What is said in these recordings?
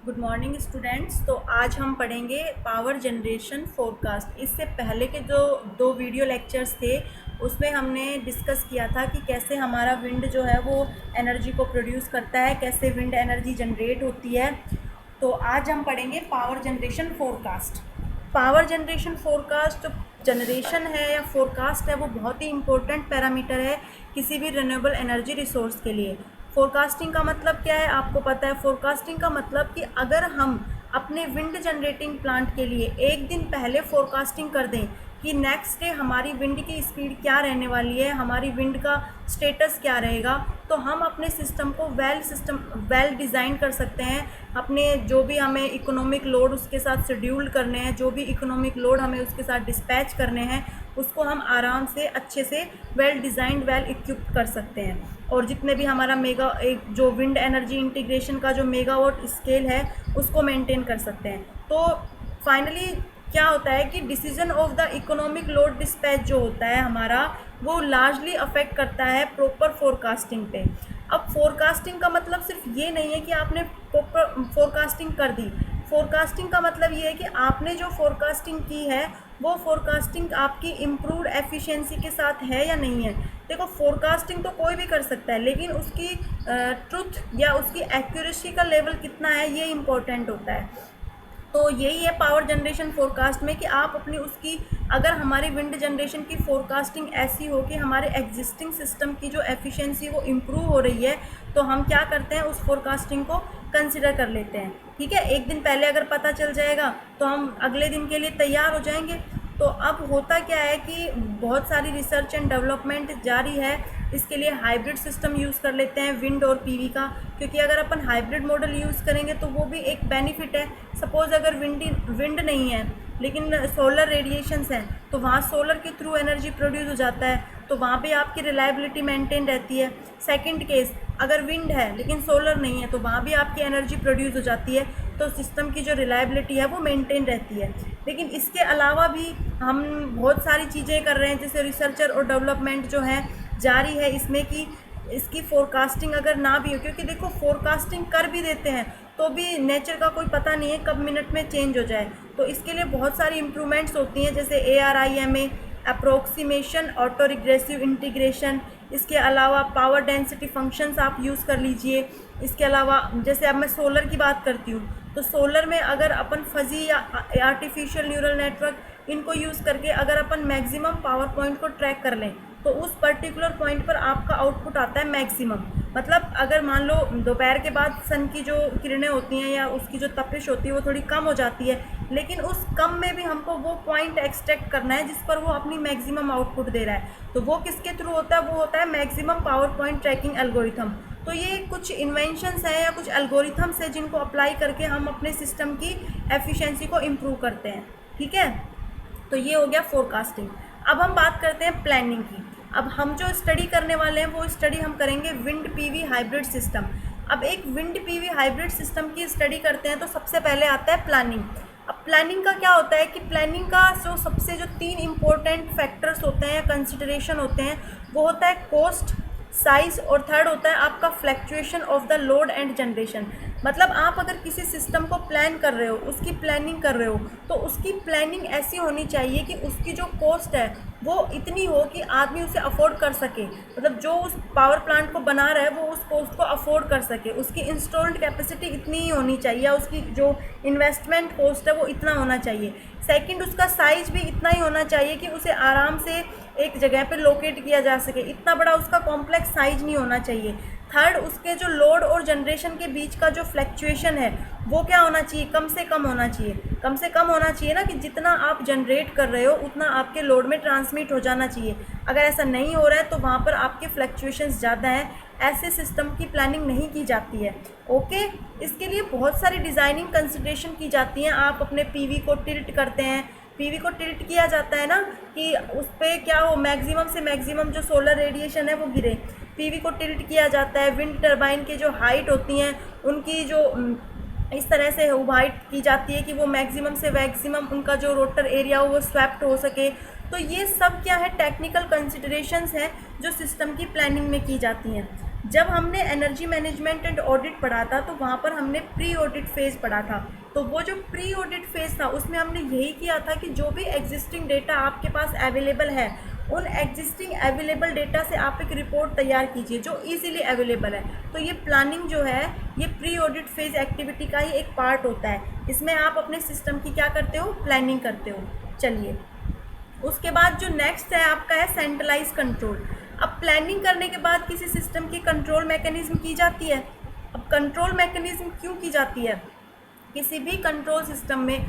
Good morning students. तो आज हम पढ़ेंगे पावर जनरेशन फोरकास्ट। इससे पहले के जो दो वीडियो लेक्चर्स थे उसमें हमने डिस्कस किया था कि कैसे हमारा विंड जो है वो एनर्जी को प्रोड्यूस करता है, कैसे विंड एनर्जी जनरेट होती है। तो आज हम पढ़ेंगे power generation forecast. Power generation forecast generation है या फोरकास्ट है वो बहुत ही इम्पोर्टेंट पैरामीटर है किसी भी रिन्यूएबल एनर्जी रिसोर्स के लिए। फोरकास्टिंग का मतलब क्या है आपको पता है। फोरकास्टिंग का मतलब कि अगर हम अपने विंड जनरेटिंग प्लांट के लिए एक दिन पहले फोरकास्टिंग कर दें कि नेक्स्ट डे हमारी विंड की स्पीड क्या रहने वाली है, हमारी विंड का स्टेटस क्या रहेगा, तो हम अपने सिस्टम को वेल डिज़ाइन कर सकते हैं। अपने जो भी हमें इकोनॉमिक लोड उसके साथ शेड्यूल करने हैं, जो भी इकोनॉमिक लोड हमें उसके साथ डिस्पैच करने हैं, उसको हम आराम से अच्छे से वेल डिज़ाइंड वेल इक्विप्ड कर सकते हैं। और जितने भी हमारा एक जो विंड एनर्जी इंटीग्रेशन का जो मेगावाट स्केल है उसको मेंटेन कर सकते हैं। तो फाइनली क्या होता है कि decision of the economic load dispatch जो होता है हमारा, वो लार्जली अफेक्ट करता है प्रॉपर फोरकास्टिंग पे। अब फोरकास्टिंग का मतलब सिर्फ ये नहीं है कि आपने प्रॉपर फोरकास्टिंग कर दी। फोरकास्टिंग का मतलब ये है कि आपने जो फोरकास्टिंग की है वो फोरकास्टिंग आपकी इम्प्रूव्ड एफिशिएंसी के साथ है या नहीं है। देखो, फोरकास्टिंग तो कोई भी कर सकता है, लेकिन उसकी ट्रुथ या उसकी एक्यूरेसी का लेवल कितना है ये इम्पोर्टेंट होता है। तो यही है पावर जनरेशन फोरकास्ट में कि आप अपनी उसकी, अगर हमारी विंड जनरेशन की फोरकास्टिंग ऐसी हो कि हमारे एग्जिस्टिंग सिस्टम की जो एफिशिएंसी वो इम्प्रूव हो रही है, तो हम क्या करते हैं उस फोरकास्टिंग को कंसिडर कर लेते हैं। ठीक है, एक दिन पहले अगर पता चल जाएगा तो हम अगले दिन के लिए तैयार हो जाएंगे। तो अब होता क्या है कि बहुत सारी रिसर्च एंड डेवलपमेंट जारी है। इसके लिए हाइब्रिड सिस्टम यूज़ कर लेते हैं विंड और पीवी का, क्योंकि अगर अपन हाइब्रिड मॉडल यूज़ करेंगे तो वो भी एक बेनिफिट है। सपोज़ अगर विंड नहीं है लेकिन सोलर रेडिएशंस हैं, तो वहाँ सोलर के थ्रू एनर्जी प्रोड्यूस हो जाता है, तो वहाँ पे आपकी रिलायबिलिटी मेंटेन रहती है। सेकंड केस, अगर विंड है लेकिन सोलर नहीं है, तो वहाँ भी आपकी एनर्जी प्रोड्यूस हो जाती है, तो सिस्टम की जो रिलायबिलिटी है वो मेंटेन रहती है। लेकिन इसके अलावा भी हम बहुत सारी चीज़ें कर रहे हैं, जैसे रिसर्चर और डेवलपमेंट जो है जारी है इसमें कि इसकी फोरकास्टिंग अगर ना भी हो, क्योंकि देखो फोरकास्टिंग कर भी देते हैं तो भी नेचर का कोई पता नहीं है कब मिनट में चेंज हो जाए। तो इसके लिए बहुत सारी इम्प्रूवमेंट्स होती हैं, जैसे ARIMA, approximation, auto regressive integration. इसके अलावा पावर डेंसिटी फंक्शंस आप यूज़ कर लीजिए। इसके अलावा जैसे अब मैं सोलर की बात करती हूँ, तो सोलर में अगर अपन फजी या आर्टिफिशियल न्यूरल नेटवर्क इनको यूज़ करके अगर अपन मैक्सिमम पावर पॉइंट को ट्रैक कर लें, तो उस पर्टिकुलर पॉइंट पर आपका आउटपुट आता है मैक्सिमम। मतलब अगर मान लो दोपहर के बाद सन की जो किरणें होती हैं या उसकी जो तपिश होती है वो थोड़ी कम हो जाती है, लेकिन उस कम में भी हमको वो पॉइंट एक्सट्रैक्ट करना है जिस पर वो अपनी मैक्सिमम आउटपुट दे रहा है। तो वो किसके थ्रू होता है? वो होता है maximum power point tracking algorithm. तो ये कुछ इन्वेंशंस हैं या कुछ एल्गोरिथम्स हैं जिनको अप्लाई करके हम अपने सिस्टम की एफिशिएंसी को इम्प्रूव करते हैं। ठीक है, तो ये हो गया फोरकास्टिंग। अब हम बात करते हैं प्लानिंग की। अब हम जो स्टडी करने वाले हैं वो स्टडी हम करेंगे विंड पीवी हाइब्रिड सिस्टम। अब एक विंड पीवी हाइब्रिड सिस्टम की स्टडी करते हैं तो सबसे पहले आता है प्लानिंग। अब प्लानिंग का क्या होता है कि प्लानिंग का जो तीन इम्पोर्टेंट फैक्टर्स होते हैं या कंसिडरेशन होते हैं, वो होता है कॉस्ट, साइज और थर्ड होता है आपका fluctuation of the load and generation. मतलब आप अगर किसी सिस्टम को प्लान कर रहे हो, उसकी प्लानिंग कर रहे हो, तो उसकी प्लानिंग ऐसी होनी चाहिए कि उसकी जो कॉस्ट है वो इतनी हो कि आदमी उसे अफोर्ड कर सके। मतलब जो उस पावर प्लांट को बना रहा है वो उस कॉस्ट को अफोर्ड कर सके। उसकी इंस्टॉल्ड कैपेसिटी इतनी ही होनी चाहिए या उसकी जो इन्वेस्टमेंट कॉस्ट है वो इतना होना चाहिए। सेकंड, उसका साइज भी इतना ही होना चाहिए कि उसे आराम से एक जगह पे लोकेट किया जा सके। इतना बड़ा उसका कॉम्प्लेक्स साइज नहीं होना चाहिए। थर्ड, उसके जो लोड और जनरेशन के बीच का जो फ्लैक्चुएशन है वो क्या होना चाहिए? कम से कम होना चाहिए। कम से कम होना चाहिए ना, कि जितना आप जनरेट कर रहे हो उतना आपके लोड में ट्रांसमिट हो जाना चाहिए। अगर ऐसा नहीं हो रहा है तो वहाँ पर आपके फ्लैक्चुएशंस ज़्यादा हैं, ऐसे सिस्टम की प्लानिंग नहीं की जाती है। ओके, इसके लिए बहुत सारी डिज़ाइनिंग कंसिडरेशन की जाती हैं। आप अपने पीवी को टिल्ट करते हैं, पीवी को टिल्ट किया जाता है ना कि उस पर क्या हो, मैक्सिमम से मैक्सिमम जो सोलर रेडिएशन है वो गिरे। पीवी को टिल्ट किया जाता है। विंड टरबाइन के जो हाइट होती हैं उनकी जो इस तरह से हाइट की जाती है कि वो मैक्सिमम से मैक्सिमम उनका जो रोटर एरिया हो वो स्वैप्ट हो सके। तो ये सब क्या है? टेक्निकल कंसिडरेशंस हैं जो सिस्टम की प्लानिंग में की जाती हैं। जब हमने एनर्जी मैनेजमेंट एंड ऑडिट पढ़ा था तो वहाँ पर हमने प्री ऑडिट फेज़ पढ़ा था। तो वो जो प्री ऑडिट फेज़ था उसमें हमने यही किया था कि जो भी एग्जिस्टिंग डेटा आपके पास अवेलेबल है, उन एग्जिस्टिंग अवेलेबल डेटा से आप एक रिपोर्ट तैयार कीजिए जो इजीली अवेलेबल है। तो ये प्लानिंग जो है ये प्री ऑडिट फेज़ एक्टिविटी का ही एक पार्ट होता है। इसमें आप अपने सिस्टम की क्या करते हो, प्लानिंग करते हो। चलिए, उसके बाद जो नेक्स्ट है आपका है सेंट्रलाइज कंट्रोल। अब प्लानिंग करने के बाद किसी सिस्टम की कंट्रोल मैकेनिज्म की जाती है। अब कंट्रोल मैकेनिज्म क्यों की जाती है? किसी भी कंट्रोल सिस्टम में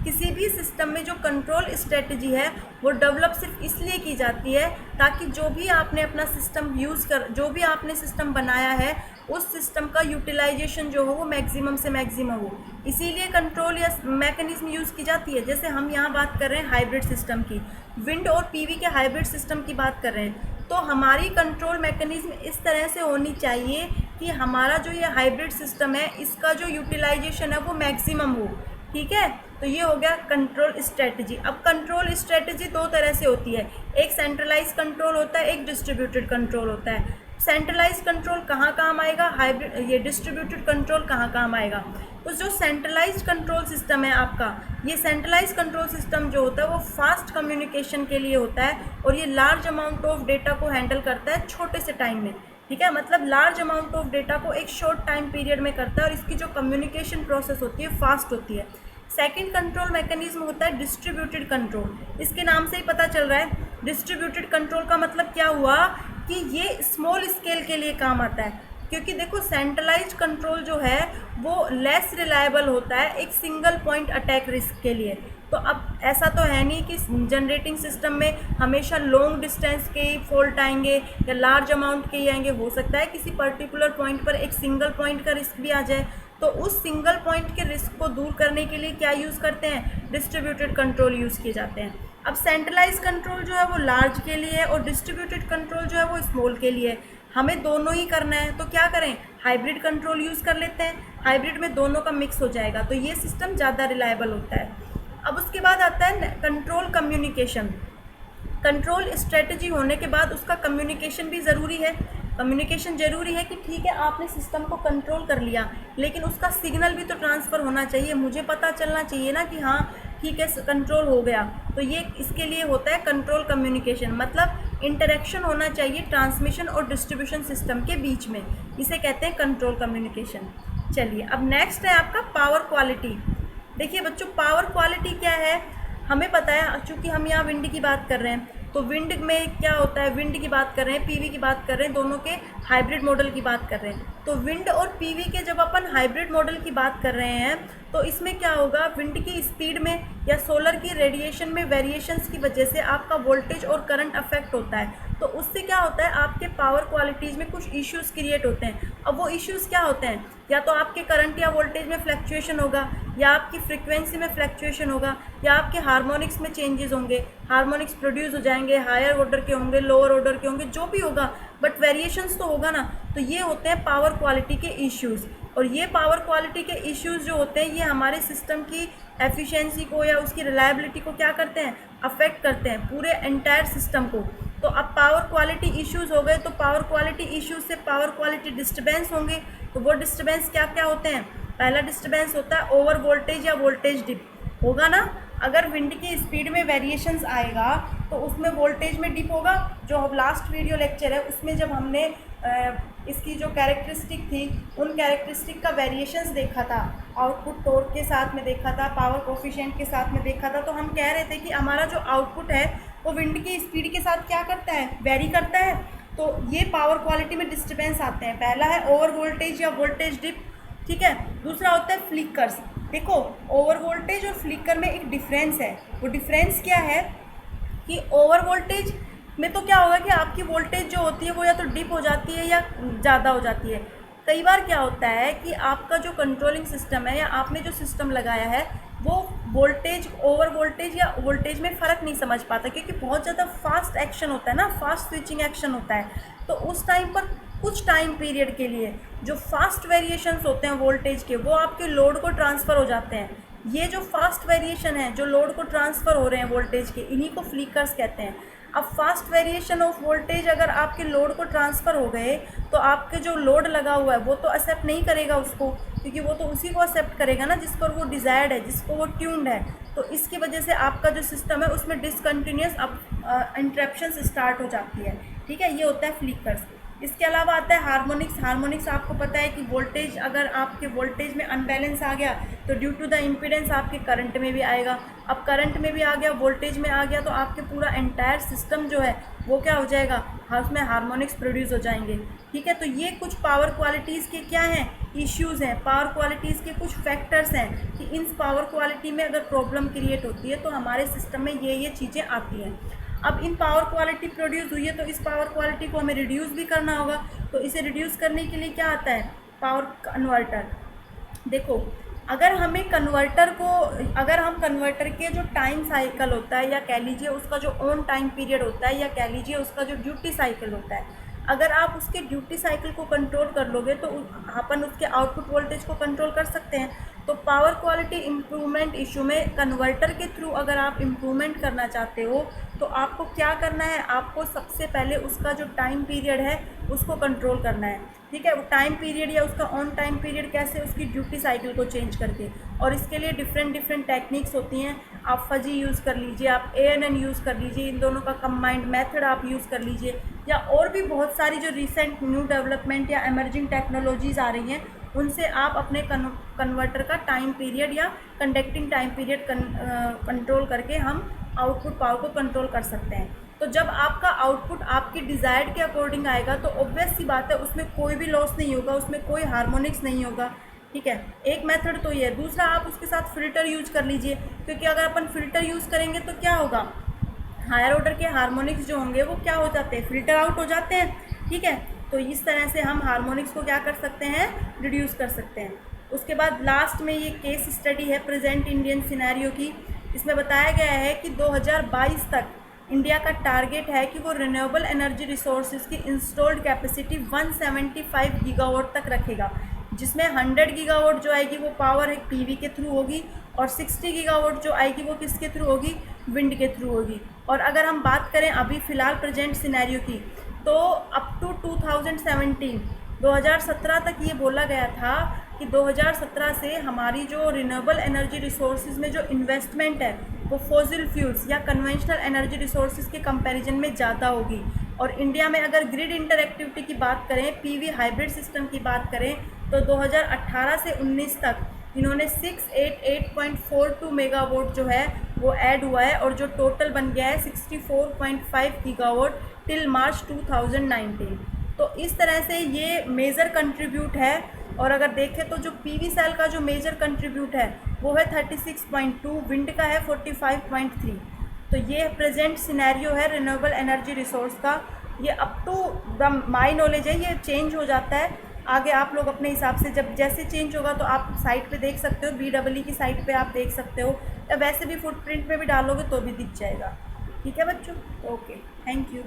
किसी भी सिस्टम में जो कंट्रोल स्ट्रेटजी है वो डेवलप सिर्फ इसलिए की जाती है ताकि जो भी आपने अपना सिस्टम जो भी आपने सिस्टम बनाया है उस सिस्टम का यूटिलाइजेशन जो हो वो मैक्सिमम से मैक्सिमम हो। इसीलिए कंट्रोल या मैकेनिज्म यूज़ की जाती है। जैसे हम यहाँ बात कर रहे हैं हाइब्रिड सिस्टम की, विंड और पीवी के हाइब्रिड सिस्टम की बात कर रहे हैं, तो हमारी कंट्रोल मैकेनिज्म इस तरह से होनी चाहिए कि हमारा जो ये हाइब्रिड सिस्टम है इसका जो यूटिलाइजेशन है वो मैक्सिमम हो। ठीक है, तो ये हो गया कंट्रोल स्ट्रेटजी। अब कंट्रोल स्ट्रेटजी दो तरह से होती है, एक सेंट्रलाइज कंट्रोल होता है, एक डिस्ट्रीब्यूटेड कंट्रोल होता है। सेंट्रलाइज कंट्रोल कहाँ काम आएगा, हाइब्रिड ये डिस्ट्रीब्यूटेड कंट्रोल कहाँ काम आएगा। तो जो सेंट्रलाइज कंट्रोल सिस्टम है आपका, ये सेंट्रलाइज कंट्रोल सिस्टम जो होता है वो फास्ट कम्युनिकेशन के लिए होता है और ये लार्ज अमाउंट ऑफ डेटा को हैंडल करता है छोटे से टाइम में। ठीक है, मतलब लार्ज अमाउंट ऑफ डेटा को एक शॉर्ट टाइम पीरियड में करता है और इसकी जो कम्युनिकेशन प्रोसेस होती है फास्ट होती है। सेकंड कंट्रोल मैकेनिज्म होता है डिस्ट्रीब्यूटेड कंट्रोल। इसके नाम से ही पता चल रहा है डिस्ट्रीब्यूटेड कंट्रोल का मतलब क्या हुआ कि ये स्मॉल स्केल के लिए काम आता है। क्योंकि देखो सेंट्रलाइज कंट्रोल जो है वो लेस रिलायबल होता है एक सिंगल पॉइंट अटैक रिस्क के लिए। तो अब ऐसा तो है नहीं कि जनरेटिंग सिस्टम में हमेशा लॉन्ग डिस्टेंस के ही फॉल्ट आएंगे या लार्ज अमाउंट के ही आएंगे। हो सकता है किसी पर्टिकुलर पॉइंट पर एक सिंगल पॉइंट का रिस्क भी आ जाए। तो उस सिंगल पॉइंट के रिस्क को दूर करने के लिए क्या यूज़ करते हैं, डिस्ट्रीब्यूटेड कंट्रोल यूज़ किए जाते हैं। अब सेंट्रलाइज कंट्रोल जो है वो लार्ज के लिए है और डिस्ट्रीब्यूटेड कंट्रोल जो है वो स्मॉल के लिए है। हमें दोनों ही करना है तो क्या करें, हाइब्रिड कंट्रोल यूज़ कर लेते हैं। हाइब्रिड में दोनों का मिक्स हो जाएगा तो ये सिस्टम ज़्यादा रिलायबल होता है। अब उसके बाद आता है कंट्रोल कम्युनिकेशन। कंट्रोल स्ट्रेटजी होने के बाद उसका कम्युनिकेशन भी ज़रूरी है। कम्युनिकेशन ज़रूरी है कि ठीक है आपने सिस्टम को कंट्रोल कर लिया लेकिन उसका सिग्नल भी तो ट्रांसफ़र होना चाहिए, मुझे पता चलना चाहिए ना कि हाँ ठीक है कंट्रोल हो गया। तो ये इसके लिए होता है कंट्रोल कम्युनिकेशन, मतलब इंटरेक्शन होना चाहिए ट्रांसमिशन और डिस्ट्रीब्यूशन सिस्टम के बीच में, इसे कहते हैं कंट्रोल कम्युनिकेशन। चलिए, अब नेक्स्ट है आपका पावर क्वालिटी। देखिए बच्चों, पावर क्वालिटी क्या है हमें पता है, चूँकि हम यहाँ विंड की बात कर रहे हैं तो विंड में क्या होता है, विंड की बात कर रहे हैं, पीवी की बात कर रहे हैं, दोनों के हाइब्रिड मॉडल की बात कर रहे हैं। तो विंड और पीवी के जब अपन हाइब्रिड मॉडल की बात कर रहे हैं तो इसमें क्या होगा, विंड की स्पीड में या सोलर की रेडिएशन में वेरिएशंस की वजह से आपका वोल्टेज और करंट अफेक्ट होता है। तो उससे क्या होता है, आपके पावर क्वालिटीज़ में कुछ इश्यूज़ क्रिएट होते हैं। अब वो इश्यूज़ क्या होते हैं, या तो आपके करंट या वोल्टेज में फ्लक्चुएशन होगा, या आपकी फ्रीक्वेंसी में फ्लक्चुएशन होगा, या आपके हार्मोनिक्स में चेंजेस होंगे, हार्मोनिक्स प्रोड्यूस हो जाएंगे, हायर ऑर्डर के होंगे, लोअर ऑर्डर के होंगे, जो भी होगा बट वेरिएशंस तो होगा ना। तो ये होते हैं पावर क्वालिटी के इश्यूज़। और ये पावर क्वालिटी के इश्यूज़ जो होते हैं ये हमारे सिस्टम की एफिशिएंसी को या उसकी रिलायबिलिटी को क्या करते हैं, अफेक्ट करते हैं, पूरे एंटायर सिस्टम को। तो अब पावर क्वालिटी इश्यूज़ हो गए तो पावर क्वालिटी इश्यूज़ से पावर क्वालिटी डिस्टर्बेंस होंगे। तो वो डिस्टर्बेंस क्या क्या होते हैं, पहला डिस्टर्बेंस होता है ओवर वोल्टेज या वोल्टेज डिप, होगा ना। अगर विंड की स्पीड में वेरिएशंस आएगा तो उसमें वोल्टेज में डिप होगा। जो लास्ट वीडियो लेक्चर है उसमें जब हमने इसकी जो कैरेक्टरिस्टिक थी उन कैरेक्टरिस्टिक का वेरिएशंस देखा था, आउटपुट टॉर्क के साथ में देखा था, पावर कोफिशिएंट के साथ में देखा था, तो हम कह रहे थे कि हमारा जो आउटपुट है वो विंड की स्पीड के साथ क्या करता है, वेरी करता है। तो ये पावर क्वालिटी में डिस्टर्बेंस आते हैं। पहला है ओवर वोल्टेज या वोल्टेज डिप, ठीक है। दूसरा होता है फ्लिकर्स। देखो ओवर वोल्टेज और फ्लिकर में एक डिफरेंस है। वो डिफरेंस क्या है कि ओवर वोल्टेज में तो क्या होगा कि आपकी वोल्टेज जो होती है वो या तो डिप हो जाती है या ज़्यादा हो जाती है। कई बार क्या होता है कि आपका जो कंट्रोलिंग सिस्टम है या आपने जो सिस्टम लगाया है वो वोल्टेज, ओवर वोल्टेज या वोल्टेज में फ़र्क नहीं समझ पाता, क्योंकि बहुत ज़्यादा फास्ट एक्शन होता है ना, फास्ट स्विचिंग एक्शन होता है। तो उस टाइम पर कुछ टाइम पीरियड के लिए जो फास्ट वेरिएशंस होते हैं वोल्टेज के वो आपके लोड को ट्रांसफ़र हो जाते हैं। ये जो फास्ट वेरिएशन है जो लोड को ट्रांसफ़र हो रहे हैं वोल्टेज के, इन्हीं को फ्लिकर्स कहते हैं। अब फास्ट वेरिएशन ऑफ वोल्टेज अगर आपके लोड को ट्रांसफ़र हो गए तो आपके जो लोड लगा हुआ है वो तो एक्सेप्ट नहीं करेगा उसको, क्योंकि वो तो उसी को एक्सेप्ट करेगा ना जिस पर वो डिज़ायर्ड है, जिसको वो ट्यून्ड है। तो इसकी वजह से आपका जो सिस्टम है उसमें डिसकंटिन्यूस अब इंटरप्शंस स्टार्ट हो जाती है। ठीक है, ये होता है फ्लिकर्स। इसके अलावा आता है हार्मोनिक्स। हार्मोनिक्स आपको पता है कि वोल्टेज, अगर आपके वोल्टेज में अनबैलेंस आ गया तो ड्यू टू द इम्पीडेंस आपके करंट में भी आएगा। अब करंट में भी आ गया, वोल्टेज में आ गया, तो आपके पूरा एंटायर सिस्टम जो है वो क्या हो जाएगा, उसमें हार्मोनिक्स प्रोड्यूस हो जाएंगे। ठीक है, तो ये कुछ पावर क्वालिटीज़ के क्या हैं, इश्यूज़ हैं, पावर क्वालिटीज़ के कुछ फैक्टर्स हैं कि इन पावर क्वालिटी में अगर प्रॉब्लम क्रिएट होती है तो हमारे सिस्टम में ये चीज़ें आती हैं। अब इन पावर क्वालिटी प्रोड्यूस हुई है तो इस पावर क्वालिटी को हमें रिड्यूस भी करना होगा। तो इसे रिड्यूस करने के लिए क्या आता है, पावर कन्वर्टर। देखो, अगर हम कन्वर्टर के जो टाइम साइकिल होता है, या कह लीजिए उसका जो ऑन टाइम पीरियड होता है, या कह लीजिए उसका जो ड्यूटी साइकिल होता है, अगर आप उसके ड्यूटी साइकिल को कंट्रोल कर लोगे तो अपन उसके आउटपुट वोल्टेज को कंट्रोल कर सकते हैं। तो पावर क्वालिटी इम्प्रूवमेंट इशू में कन्वर्टर के थ्रू अगर आप इम्प्रूवमेंट करना चाहते हो तो आपको क्या करना है, आपको सबसे पहले उसका जो टाइम पीरियड है उसको कंट्रोल करना है। ठीक है, वो टाइम पीरियड या उसका ऑन टाइम पीरियड कैसे, उसकी ड्यूटी साइकिल को चेंज करके। और इसके लिए डिफरेंट टेक्निक्स होती हैं। आप फजी यूज़ कर लीजिए, आप ANN यूज़ कर लीजिए, इन दोनों का कंबाइंड मेथड आप यूज़ कर लीजिए, या और भी बहुत सारी जो रिसेंट न्यू डेवलपमेंट या एमर्जिंग टेक्नोलॉजीज़ आ रही हैं उनसे आप अपने कन्वर्टर का टाइम पीरियड या कंडक्टिंग टाइम पीरियड कंट्रोल करके हम आउटपुट पावर को कंट्रोल कर सकते हैं। तो जब आपका आउटपुट आपकी डिज़ायर्ड के अकॉर्डिंग आएगा तो ऑब्वियस सी बात है उसमें कोई भी लॉस नहीं होगा, उसमें कोई हार्मोनिक्स नहीं होगा। ठीक है, एक मेथड तो ये है। दूसरा, आप उसके साथ फ़िल्टर यूज कर लीजिए, क्योंकि अगर अपन फ़िल्टर यूज़ करेंगे तो क्या होगा, हायर ऑर्डर के हार्मोनिक्स जो होंगे वो क्या हो जाते हैं, फ़िल्टर आउट हो जाते हैं। ठीक है, तो इस तरह से हम हार्मोनिक्स को क्या कर सकते हैं, रिड्यूस कर सकते हैं। उसके बाद लास्ट में ये केस स्टडी है प्रेजेंट इंडियन सिनेरियो की। इसमें बताया गया है कि 2022 तक इंडिया का टारगेट है कि वो रिन्यूएबल एनर्जी रिसोर्सेज की इंस्टॉल्ड कैपेसिटी 175 गीगावाट तक रखेगा, जिसमें 100 गीगावाट जो आएगी वो पावर PV के थ्रू होगी, और 60 गीगावाट जो आएगी वो किसके थ्रू होगी, विंड के थ्रू होगी। और अगर हम बात करें अभी फ़िलहाल प्रेजेंट सिनेरियो की, तो अप टू 2017 तक ये बोला गया था कि 2017 से हमारी जो रिन्यूएबल एनर्जी रिसोर्सेज में जो इन्वेस्टमेंट है वो फॉसिल फ्यूल्स या कन्वेंशनल एनर्जी रिसोर्सेज के कंपैरिजन में ज़्यादा होगी। और इंडिया में अगर ग्रिड इंटरएक्टिविटी की बात करें, PV हाइब्रिड सिस्टम की बात करें, तो 2018 से 19 तक इन्होंने 688.42 मेगावाट जो है वो ऐड हुआ है, और जो टोटल बन गया है 64.5 गीगावाट टिल मार्च 2019। तो इस तरह से ये मेजर कंट्रीब्यूट है। और अगर देखें तो जो PV सेल का जो मेजर कंट्रीब्यूट है वो है 36.2, विंड का है 45.3। तो ये प्रेजेंट सिनेरियो है रिन्यूएबल एनर्जी रिसोर्स का। ये up to the my knowledge है, ये चेंज हो जाता है। आगे आप लोग अपने हिसाब से जब जैसे चेंज होगा तो आप साइट पे देख सकते हो, BEE की साइट पे आप देख सकते हो, या वैसे भी फुटप्रिंट में भी डालोगे तो भी दिख जाएगा। ठीक है बच्चों, ओके, थैंक यू।